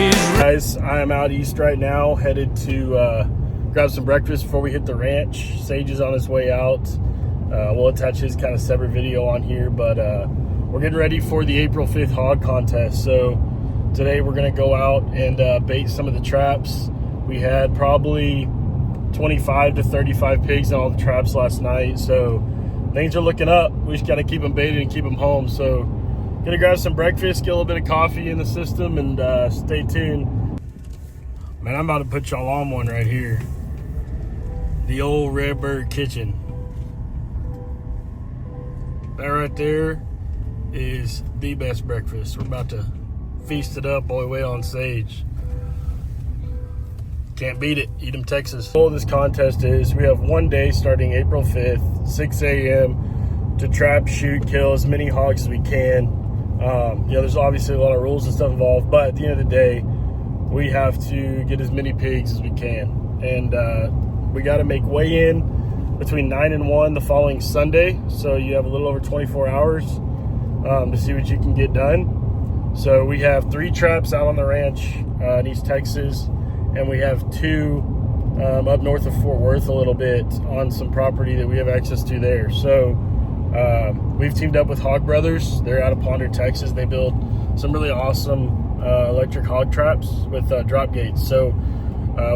Guys, I am out east right now, headed to grab some breakfast before we hit the ranch. Sage is on his way out. We'll attach his kind of separate video on here, but we're getting ready for the April 5th hog contest. So today we're going to go out and bait some of the traps. We had probably 25 to 35 pigs in all the traps last night, so things are looking up. We just got to keep them baited and keep them home. So gonna grab some breakfast, get a little bit of coffee in the system, and stay tuned. Man, I'm about to put y'all on one right here. The old Redbird Kitchen. That right there is the best breakfast. We're about to feast it up all the way on Sage. Can't beat it. Eat 'em Texas. The goal of this contest is we have one day starting April 5th, 6 a.m. to trap, shoot, kill as many hogs as we can. There's obviously a lot of rules and stuff involved, but at the end of the day, we have to get as many pigs as we can. And we got to make weigh-in between 9 and 1 the following Sunday. So you have a little over 24 hours to see what you can get done. So we have 3 traps out on the ranch in East Texas, and we have 2 up north of Fort Worth a little bit on some property that we have access to there. So we've teamed up with Hog Brothers. They're out of Ponder, Texas. They build some really awesome electric hog traps with drop gates. So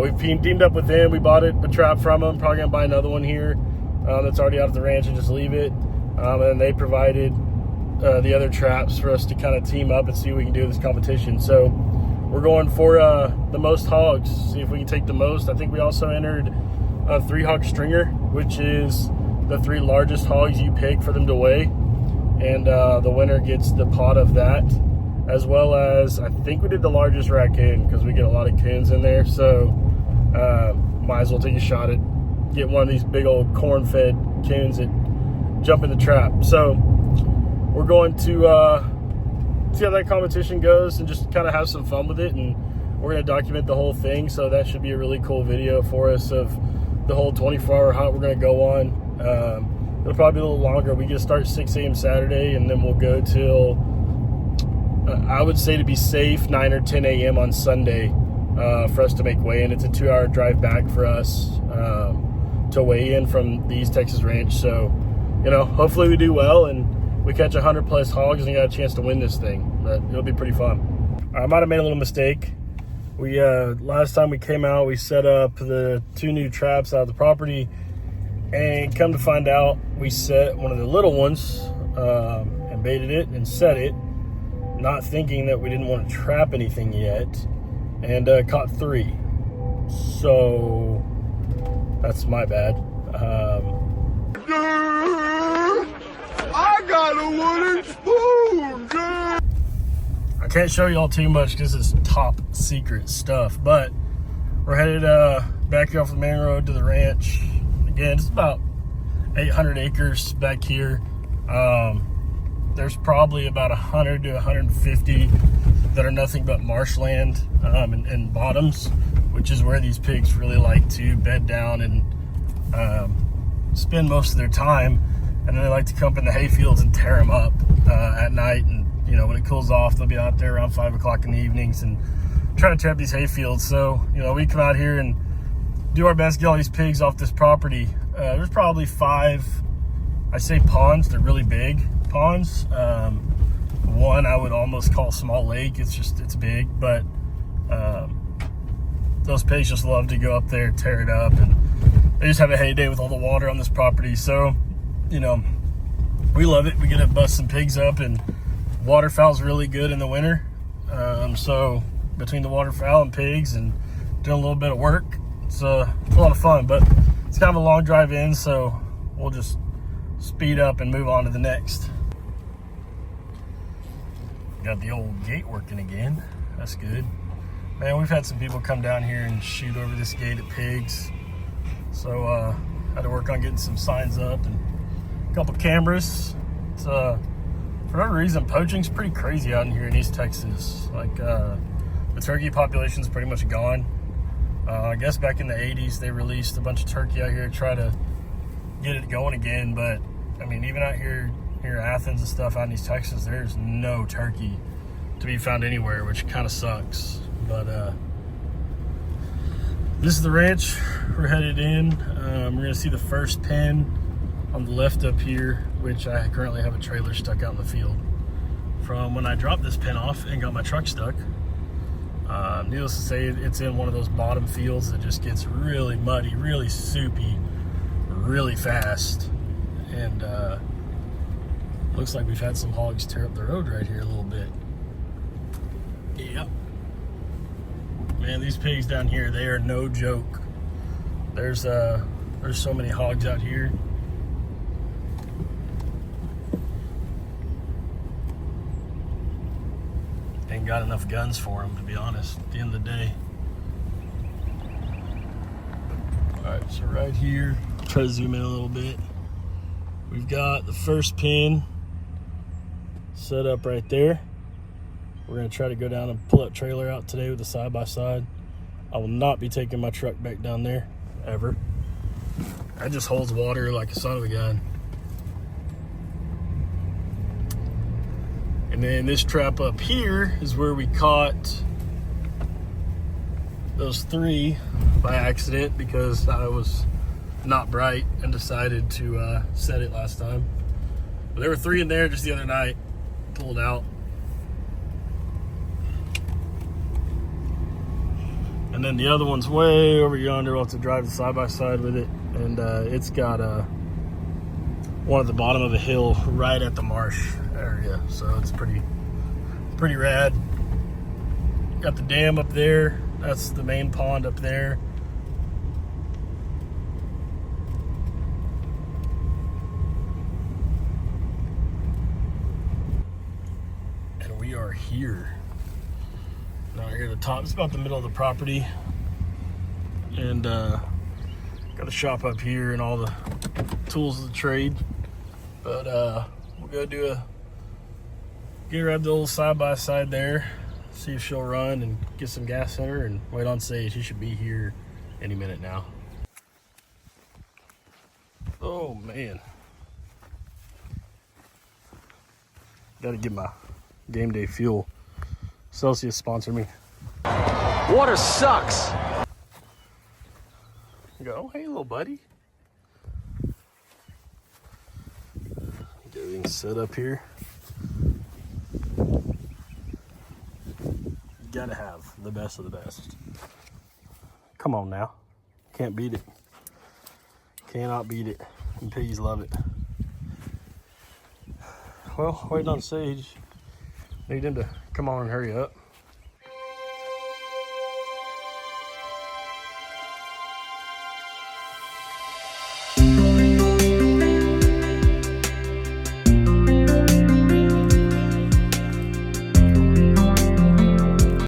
we've teamed up with them. We bought a trap from them. Probably gonna buy another one here that's already out of the ranch and just leave it. And they provided the other traps for us to kind of team up and see what we can do with this competition. So we're going for the most hogs. See if we can take the most. I think we also entered a 3-hog stringer, which is the 3 largest hogs you pick for them to weigh, and the winner gets the pot of that, as well as I think we did the largest raccoon because we get a lot of coons in there. So might as well take a shot at get one of these big old corn-fed coons that jump in the trap. So we're going to see how that competition goes and just kind of have some fun with it, and we're going to document the whole thing. So that should be a really cool video for us of the whole 24-hour hunt we're going to go on. It'll probably be a little longer. We get to start 6 a.m. Saturday, and then we'll go till I would say, to be safe, 9 or 10 a.m. on Sunday for us to make weigh-in. It's a 2-hour drive back for us to weigh in from the East Texas ranch. So, hopefully we do well and we catch 100 plus hogs and got a chance to win this thing. But it'll be pretty fun. I might have made a little mistake. We last time we came out, we set up the 2 new traps out of the property, and come to find out, we set one of the little ones and baited it and set it, not thinking that we didn't want to trap anything yet, and caught 3. So that's my bad. I got a wooden spoon, girl. I can't show y'all too much because it's top secret stuff, but we're headed back here off the main road to the ranch. Again, it's about 800 acres back here. There's probably about 100 to 150 that are nothing but marshland and bottoms, which is where these pigs really like to bed down and spend most of their time. And then they like to come up in the hay fields and tear them up at night. And when it cools off, they'll be out there around 5 o'clock in the evenings and try to tear up these hay fields. So we come out here and do our best to get all these pigs off this property. There's probably 5, I say ponds, they're really big ponds. One I would almost call small lake. It's big, but those pigs just love to go up there, tear it up, and they just have a heyday with all the water on this property. So, we love it. We get to bust some pigs up, and waterfowl's really good in the winter. So between the waterfowl and pigs and doing a little bit of work, it's a lot of fun, but it's kind of a long drive in, so we'll just speed up and move on to the next. Got the old gate working again. That's good. Man, we've had some people come down here and shoot over this gate at pigs. So had to work on getting some signs up and a couple cameras. It's for whatever reason, poaching's pretty crazy out in here in East Texas. Like the turkey population's pretty much gone. I guess back in the 80s, they released a bunch of turkey out here to try to get it going again. But I mean, even out here in Athens and stuff out in East Texas, there's no turkey to be found anywhere, which kind of sucks. But this is the ranch. We're headed in. We're gonna see the first pen on the left up here, which I currently have a trailer stuck out in the field from when I dropped this pen off and got my truck stuck. Needless to say, it's in one of those bottom fields that just gets really muddy, really soupy, really fast. And looks like we've had some hogs tear up the road right here a little bit. Yep. Man, these pigs down here, they are no joke. There's so many hogs out here. Ain't got enough guns for them, to be honest, at the end of the day. All right, so right here, try to zoom in a little bit. We've got the first pin set up right there. We're gonna try to go down and pull that trailer out today with the side-by-side. I will not be taking my truck back down there, ever. That just holds water like a son of a gun. And then this trap up here is where we caught those 3 by accident because I was not bright and decided to set it last time. But there were 3 in there just the other night, pulled out. And then the other one's way over yonder. We'll have to drive the side-by-side with it. And it's got one at the bottom of a hill right at the marsh area. So it's pretty rad. Got the dam up there. That's the main pond up there. And we are here. Now here at the top, it's about the middle of the property. And got a shop up here and all the tools of the trade. But we'll go grab the old side-by-side there, see if she'll run and get some gas in her and wait on Sage. He should be here any minute now. Oh man. Gotta get my game day fuel. Celsius sponsor me. Water sucks. You go, oh, hey little buddy. Get everything set up here. You gotta have the best of the best. Come on now. Can't beat it. Cannot beat it. And piggies love it. Well, waiting on Sage. Need him to come on and hurry up. I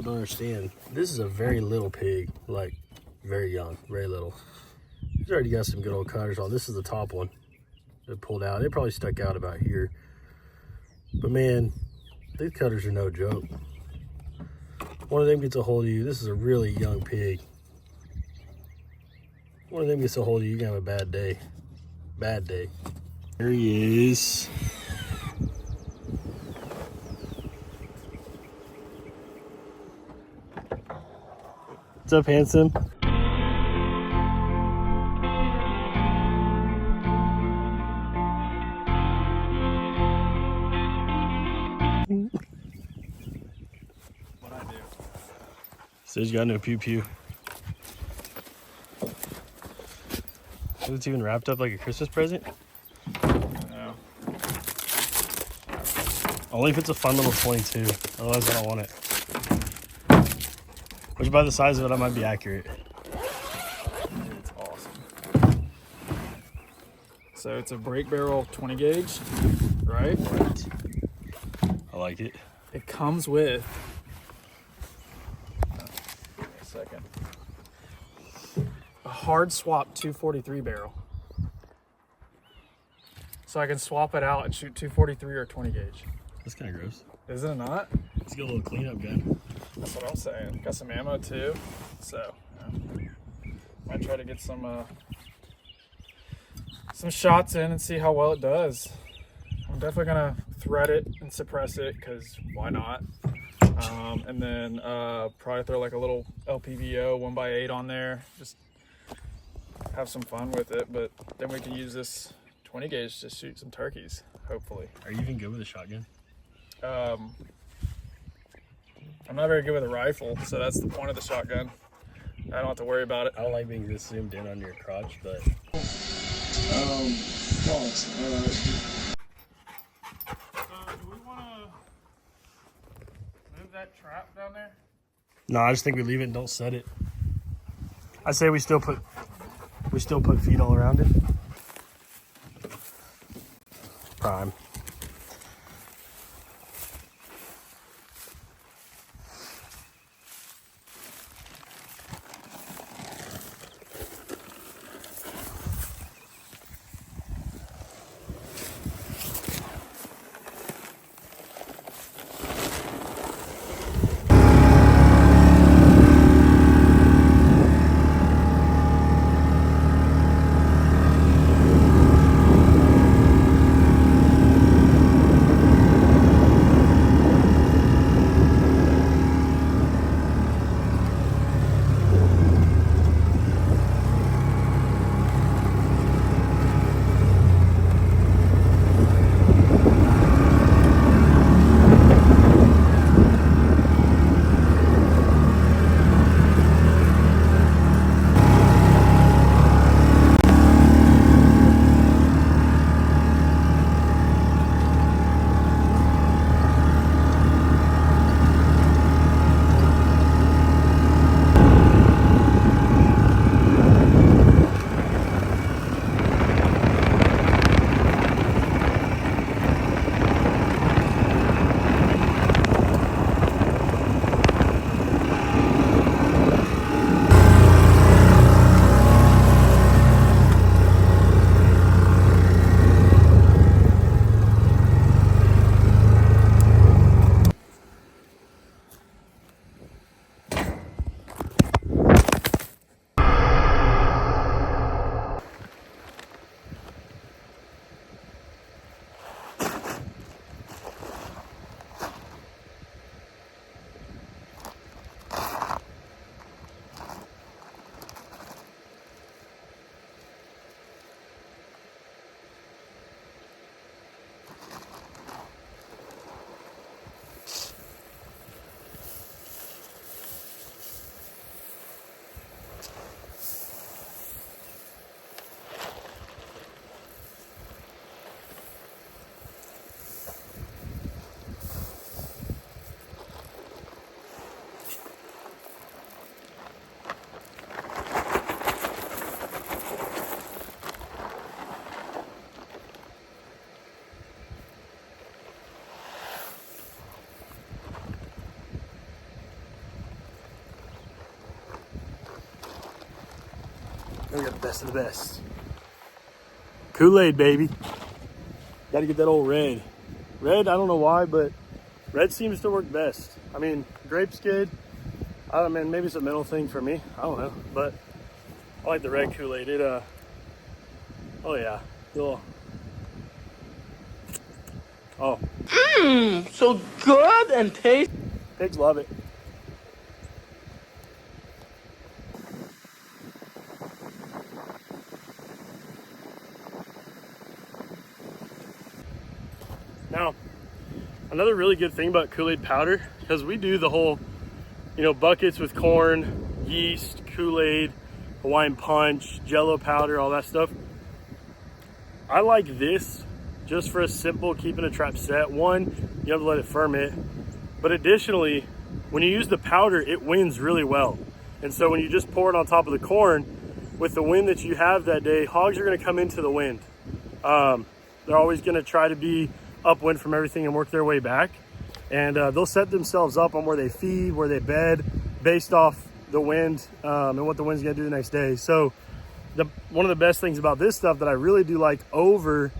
don't understand. This is a very little pig, like very young, very little. He's already got some good old cutters on. This is the top one that pulled out. It probably stuck out about here. But man, these cutters are no joke. One of them gets a hold of you. This is a really young pig. One of them gets a hold of you, you're gonna have a bad day. Bad day. There he is. What's up, handsome? Sage got no pew pew. It's even wrapped up like a Christmas present? No. Only if it's a fun little 22. Otherwise I don't want it. Which by the size of it I might be accurate. It's awesome. So it's a brake barrel 20 gauge, right? I like it. It comes with second. A hard swap 243 barrel. So I can swap it out and shoot 243 or 20 gauge. That's kind of gross. Isn't it not? Let's get a little cleanup gun. That's what I'm saying. Got some ammo too. So might try to get some shots in and see how well it does. I'm definitely gonna thread it and suppress it because why not? And then probably throw like a little LPVO 1x8 on there. Just have some fun with it. But then we can use this 20 gauge to shoot some turkeys, hopefully. Are you even good with a shotgun? I'm not very good with a rifle, so that's the point of the shotgun. I don't have to worry about it. I don't like being this zoomed in on your crotch, but False. Do we want to move that trap down there? no, I just think we leave it and don't set it. I say we still put feet all around it. Prime. We got the best of the best. Kool-Aid, baby. Got to get that old red. Red, I don't know why, but red seems to work best. I mean, grape's good. I don't know, man, maybe it's a mental thing for me. I don't know, but I like the red Kool-Aid. It, oh yeah. Oh. So good and tasty. Pigs love it. Now, another really good thing about Kool-Aid powder, because we do the whole, buckets with corn, yeast, Kool-Aid, Hawaiian Punch, Jello powder, all that stuff. I like this just for a simple keeping a trap set. One, you have to let it ferment, but additionally, when you use the powder, it winds really well. And so when you just pour it on top of the corn, with the wind that you have that day, hogs are gonna come into the wind. They're always gonna try to be upwind from everything and work their way back. And they'll set themselves up on where they feed, where they bed, based off the wind and what the wind's gonna do the next day. So one of the best things about this stuff that I really do like over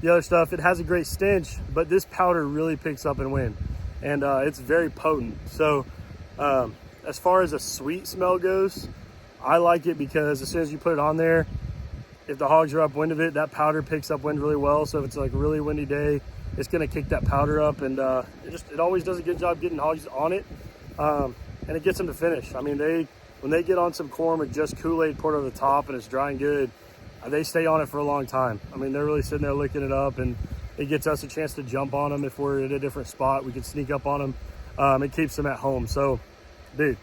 the other stuff, it has a great stench, but this powder really picks up in wind. And it's very potent. So as far as a sweet smell goes, I like it because as soon as you put it on there, if the hogs are upwind of it, that powder picks up wind really well. So if it's like a really windy day, it's going to kick that powder up, and it always does a good job getting hogs on it, and it gets them to finish. I mean, when they get on some corn with just Kool-Aid poured over the top and it's dry and good, they stay on it for a long time. I mean, they're really sitting there licking it up, and it gets us a chance to jump on them. If we're at a different spot, we can sneak up on them. It keeps them at home. So, dude,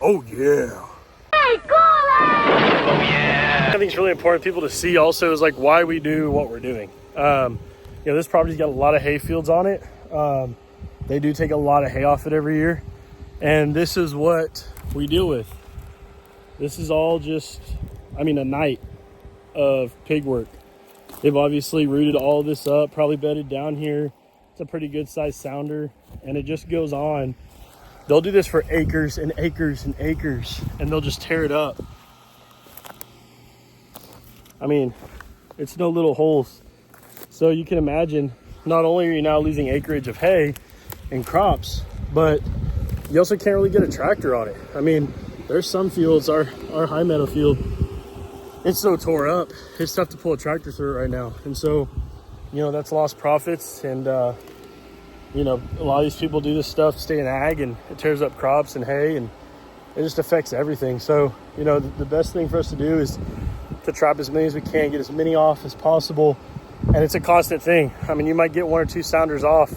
oh yeah. Hey, Kool-Aid! Oh yeah. I think it's really important for people to see also is like why we do what we're doing. You know, this property's got a lot of hay fields on it. They do take a lot of hay off it every year. And this is what we deal with. This is all just, I mean, a night of pig work. They've obviously rooted all this up, probably bedded down here. It's a pretty good sized sounder, and it just goes on. They'll do this for acres and acres and acres, and they'll just tear it up. I mean, it's no little holes. So you can imagine, not only are you now losing acreage of hay and crops, but you also can't really get a tractor on it. I mean, there's some fields, our high meadow field, it's so tore up, it's tough to pull a tractor through it right now. And so, you know, that's lost profits. And, you know, a lot of these people do this stuff, stay in ag, and it tears up crops and hay, and it just affects everything. So, you know, the best thing for us to do is to trap as many as we can, get as many off as possible. And it's a constant thing. I mean, you might get 1 or 2 sounders off,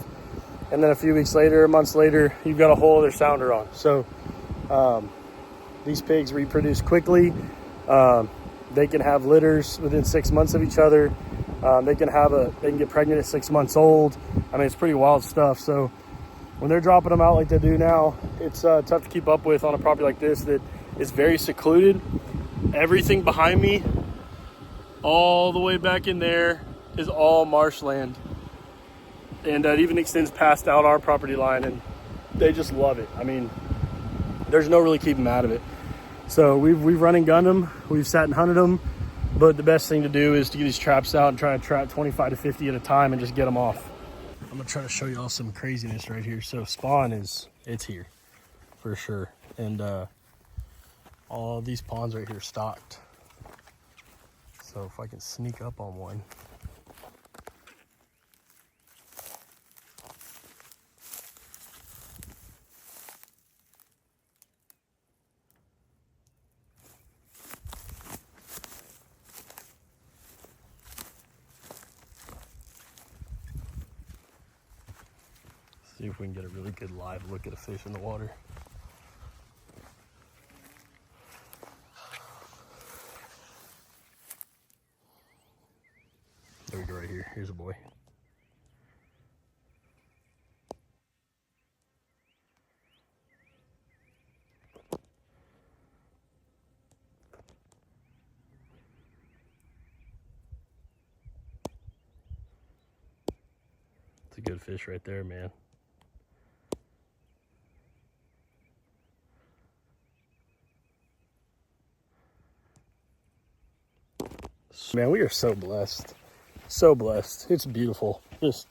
and then a few weeks later, months later, you've got a whole other sounder on. So these pigs reproduce quickly. They can have litters within 6 months of each other. They can get pregnant at 6 months old. I mean, it's pretty wild stuff. So when they're dropping them out like they do now, it's tough to keep up with on a property like this that is very secluded. Everything behind me, all the way back in there, is all marshland, and it even extends past out our property line, and they just love it. I mean, there's no really keeping them out of it. So we've run and gunned them, we've sat and hunted them, but the best thing to do is to get these traps out and try to trap 25 to 50 at a time and just get them off. I'm gonna try to show you all some craziness right here. So spawn it's here for sure, and all these ponds right here stocked. So if I can sneak up on one. See if we can get a really good live look at a fish in the water. There we go, right here. Here's a boy. It's a good fish right there, man. Man, we are so blessed. So blessed. It's beautiful. Just,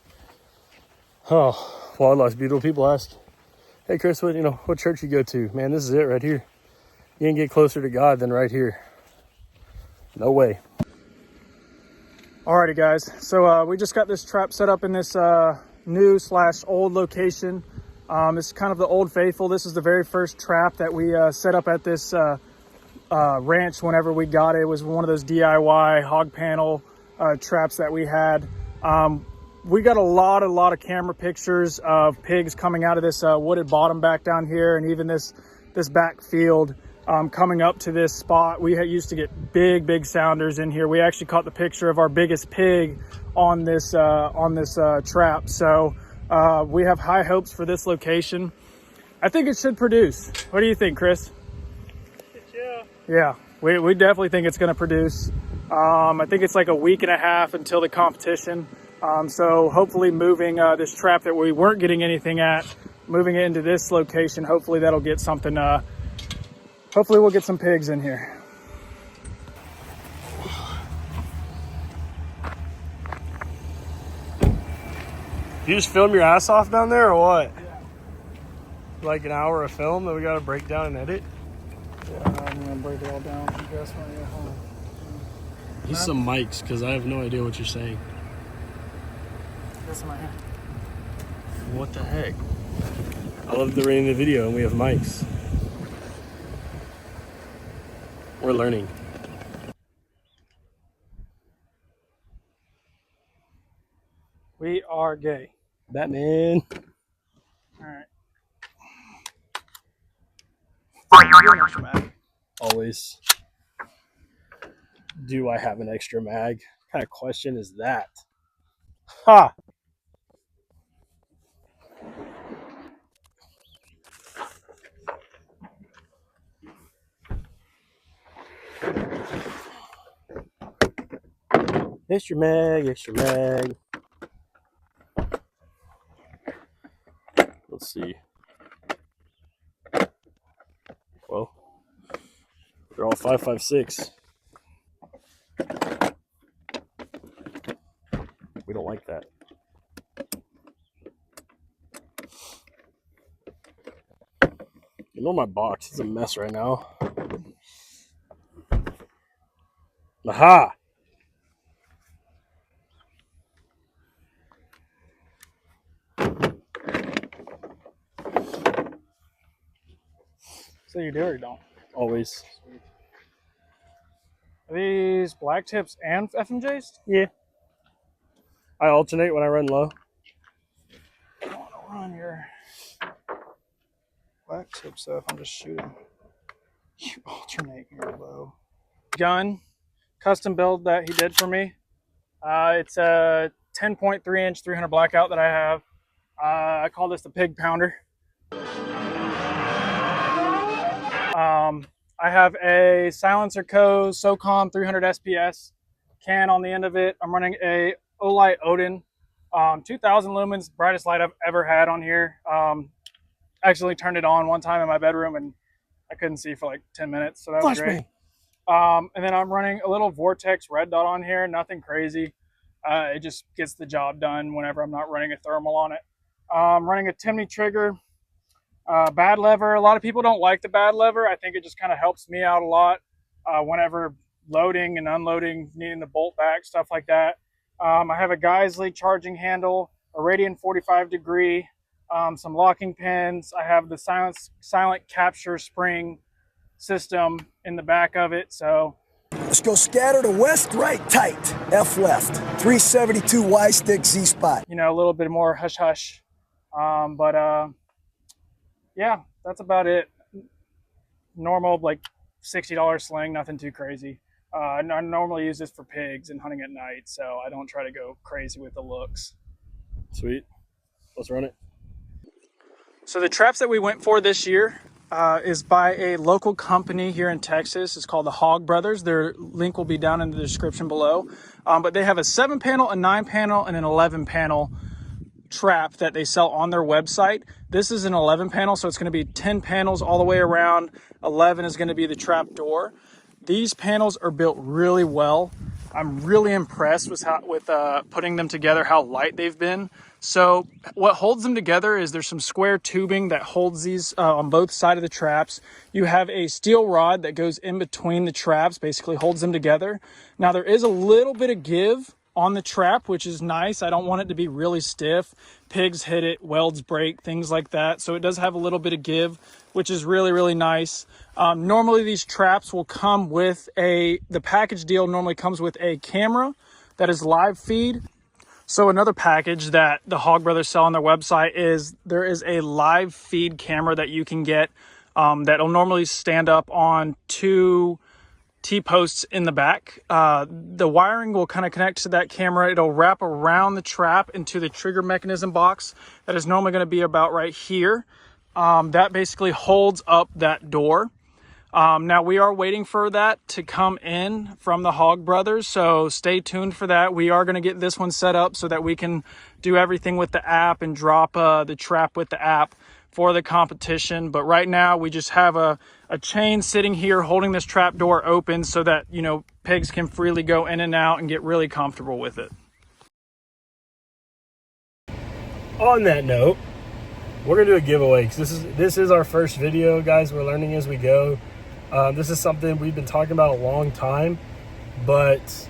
oh, wildlife's beautiful. People ask, hey Chris, what church you go to? Man, this is it right here. You can get closer to God than right here. No way. Alrighty guys, so we just got this trap set up in this new / old location. It's kind of the Old Faithful. This is the very first trap that we set up at this ranch whenever we got it. It was one of those DIY hog panel traps that we had. We got a lot of camera pictures of pigs coming out of this wooded bottom back down here, and even this back field coming up to this spot. We used to get big sounders in here. We actually caught the picture of our biggest pig on this trap. So we have high hopes for this location. I think it should produce. What do you think, Chris? Yeah, we definitely think it's going to produce. I think it's like a week and a half until the competition. So hopefully moving this trap that we weren't getting anything at, moving it into this location, hopefully that'll get something. Hopefully we'll get some pigs in here. You just film your ass off down there or what? Yeah. Like an hour of film that we got to break down and edit? Yeah, I'm gonna break it all down for you guys when I get home. Use some mics, because I have no idea what you're saying. This in my hand. What the heck? I love that we're in the video and we have mics. We're learning. We are gay. Batman. All right. You an extra mag? Always. Do I have an extra mag? What kind of question is that? Ha! Extra mag, extra mag. Let's see. Well, they're all 5.56. We don't like that. You know my box is a mess right now. Aha! So you do or you don't? Always. Are these black tips and FMJs? Yeah. I alternate when I run low. I don't want to run your black tips though if I'm just shooting. You alternate your low. Gun, custom build that he did for me. It's a 10.3 inch 300 blackout that I have. I call this the pig pounder. I have a Silencer Co. SOCOM 300 SPS can on the end of it. I'm running a Olight Odin, 2000 lumens, brightest light I've ever had on here. Actually turned it on one time in my bedroom and I couldn't see for like 10 minutes, so that was great. And then I'm running a little Vortex red dot on here, nothing crazy. It just gets the job done whenever I'm not running a thermal on it. I'm running a Timney trigger. Bad lever. A lot of people don't like the bad lever. I think it just kind of helps me out a lot whenever loading and unloading, needing the bolt back, stuff like that. I have a Geisley charging handle, a Radian 45 degree, some locking pins. I have the silent capture spring system in the back of it. So let's go scatter to west, right, tight, F left, 372 Y stick, Z spot. You know, a little bit more hush hush. Yeah, that's about it. Normal, like $60 sling, nothing too crazy. I normally use this for pigs and hunting at night, so I don't try to go crazy with the looks. Sweet. Let's run it. So the traps that we went for this year is by a local company here in Texas. It's called the Hog Brothers. Their link will be down in the description below. But they have a 7-panel, a 9-panel, and an 11-panel trap that they sell on their website. This is an 11 panel, so it's going to be 10 panels all the way around. 11 is going to be the trap door. These panels are built really well. I'm really impressed with putting them together, how light they've been. So what holds them together is there's some square tubing that holds these on both sides of the traps. You have a steel rod that goes in between the traps, basically holds them together. Now there is a little bit of give on the trap, which is nice. I don't want it to be really stiff. Pigs hit it, welds break, things like that. So it does have a little bit of give, which is really, really nice. Normally these traps will come with the package deal normally comes with a camera that is live feed. So another package that the Hog Brothers sell on their website is there is a live feed camera that you can get that'll normally stand up on 2 T-posts in the back. The wiring will kind of connect to that camera. It'll wrap around the trap into the trigger mechanism box that is normally going to be about right here. That basically holds up that door. Now we are waiting for that to come in from the Hog Brothers, so stay tuned for that. We are going to get this one set up so that we can do everything with the app and drop the trap with the app for the competition. But right now we just have a chain sitting here holding this trap door open so that, you know, pigs can freely go in and out and get really comfortable with it. On that note, we're gonna do a giveaway because this is our first video, guys. We're learning as we go. This is something we've been talking about a long time, but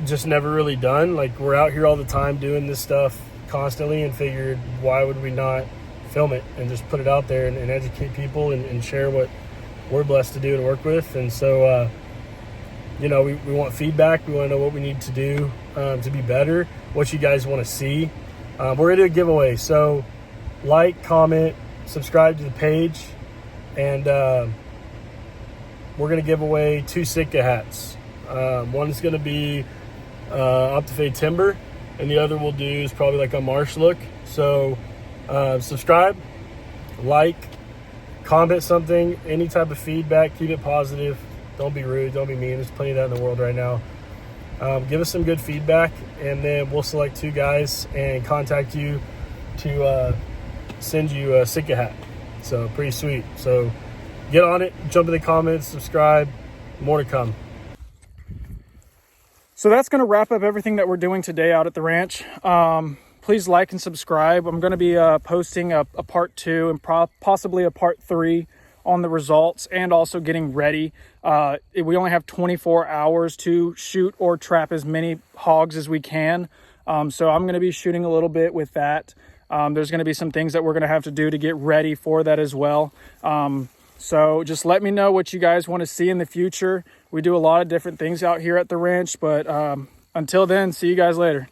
just never really done. Like, we're out here all the time doing this stuff constantly, and figured, why would we not film it and just put it out there and educate people and share what we're blessed to do and work with. And so, you know, we want feedback. We want to know what we need to do to be better, what you guys want to see. We're going to do a giveaway. So like, comment, subscribe to the page, and we're going to give away 2 Sitka hats. One's going to be Optifade Timber, and the other we'll do is probably like a marsh look. So subscribe, like, comment something, any type of feedback, keep it positive. Don't be rude, don't be mean. There's plenty of that in the world right now. Give us some good feedback, and then we'll select 2 guys and contact you to send you a Sitka hat. So pretty sweet. So get on it, jump in the comments, subscribe, more to come. So that's going to wrap up everything that we're doing today out at the ranch. Please like and subscribe. I'm going to be posting a part 2 and possibly a part 3 on the results, and also getting ready. We only have 24 hours to shoot or trap as many hogs as we can. So I'm going to be shooting a little bit with that. There's going to be some things that we're going to have to do to get ready for that as well. So just let me know what you guys want to see in the future. We do a lot of different things out here at the ranch, but until then, see you guys later.